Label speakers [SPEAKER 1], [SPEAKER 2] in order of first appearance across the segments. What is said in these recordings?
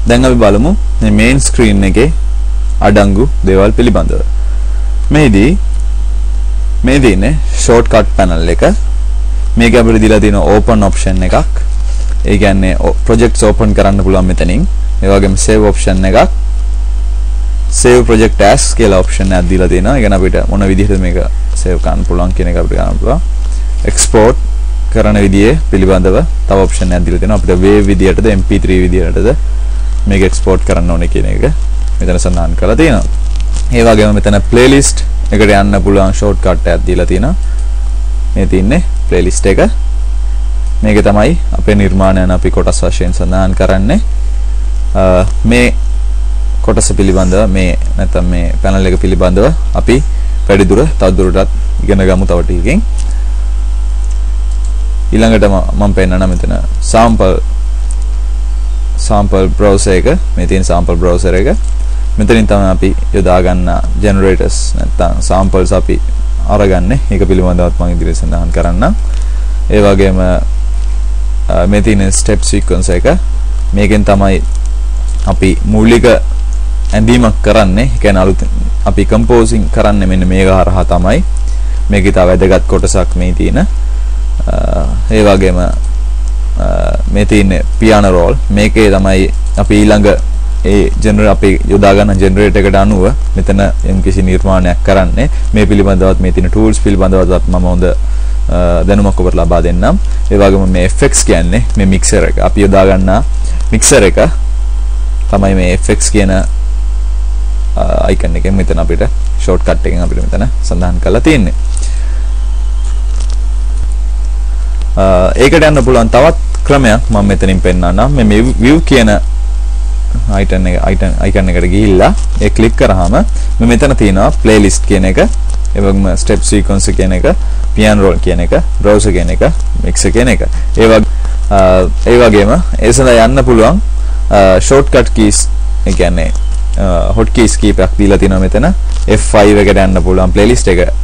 [SPEAKER 1] දැන් අපි බලමු මේ main screen එකේ අඩංගු දේවල් පිළිබඳව. මේදී මේ දිනේ shortcut panel එක මේක අපිට දීලා තියෙන open option එකක්. ඒ කියන්නේ projects open කරන්න පුළුවන් මෙතනින්. ඒ වගේම save option එකක්. save project as කියලා option එකක් දීලා තියෙනවා. ඒ කියන්නේ අපිට මොන විදිහටද මේක save කරන්න පුළුවන් කියන එක අපිට ගන්න පුළුවන්. export කරන විදිහේ පිළිබඳව තව option එකක් දීලා තියෙනවා. අපිට wave විදිහටද mp3 විදිහටද මේක export කරන්න ඕනේ කියන එක මෙතන සඳහන් කරලා තියෙනවා. ඒ වගේම මෙතන playlist එකට යන්න පුළුවන් shortcut එකක් දීලා තියෙනවා. මේ තින්නේ playlist එක. මේක තමයි අපේ නිර්මාණයන් අපි කොටස් වශයෙන් සඳහන් කරන්නේ. මේ කොටස පිළිබඳව මේ නැත්නම් මේ panel එක පිළිබඳව අපි වැඩිදුර තවදුරටත් ඉගෙන ගමු තව ටිකකින්. ඊළඟට මම පෙන්නනවා මෙතන sample browser එක. මේ තියෙන sample browser එක. මෙතනින් තමයි අපි යොදා ගන්න generators නැත්නම් samples අපි අරගන්නේ. ඒක පිළිබඳවත් මම ඉදිරියට සඳහන් කරන්නම්. ඒ වගේම මේ තියෙන step sequence එක. මේකෙන් තමයි අපි මූලික ඇඳීමක් කරන්නේ. ඒ කියන්නේ අලුත් අපි composing කරන්නේ මෙන්න මේක හරහා තමයි. මේකේ තව වැදගත් කොටසක් මේ තියෙන. ඒ වගේම මේ තියෙන piano roll මේකේ තමයි අපි ඊළඟ ඒ අපි යොදා ගන්න generator එකට අනුව මෙතන යම්කිසි නිර්මාණයක් කරන්නේ. මේ පිළිබඳවත් මේ තියෙන tools පිළිබඳවත් මම හොඳ දැනුමක් ඔබට ලබා දෙන්නම්. ඒ වගේම මේ FX කියන්නේ මේ mixer එක. අපි යොදා ගන්න mixer එක තමයි මේ FX කියන icon එකෙන් මෙතන අපිට shortcut එකෙන් අපිට මෙතන සඳහන් කරලා තියෙන්නේ. ඒකට යන්න පුළුවන් තවත් ක්‍රමයක් මම මෙතනින් පෙන්නන්නම්. මේ view කියන icon එකට ගිහිල්ලා ඒ click කරාම මෙතන තියෙනවා playlist කියන එක, ඒ වගේම step sequence කියන එක, piano roll කියන එක, browser කියන එක, mixer කියන එක. ඒ වගේම ඒ සඳහා යන්න පුළුවන් shortcut keys, ඒ කියන්නේ hotkeys කීපයක් දීලා තිනවා මෙතන. F5 එකට යන්න පුළුවන් playlist එකට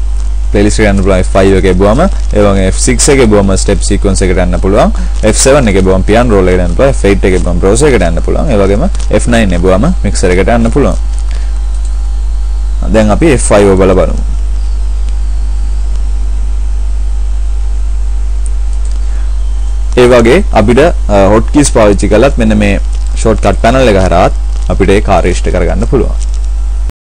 [SPEAKER 1] යන්න පුළුවන් F5 එකේ බුවම, ඒ වගේම F6 එකේ බුවම step sequence එකට යන්න පුළුවන්, F7 එකේ බුවම piano roll එකට යන්න පුළුවන්, F8 එකේ බුවම browser එකට යන්න පුළුවන්, ඒ වගේම F9 එකේ බුවම mixer එකට යන්න පුළුවන්. දැන් අපි F5 එක බලමු. ඒ වගේ අපිට hotkeys පාවිච්චි කළත් මෙන්න මේ shortcut panel එක හරහා අපිට ඒ කාර්ය ඉෂ්ට කරගන්න පුළුවන්.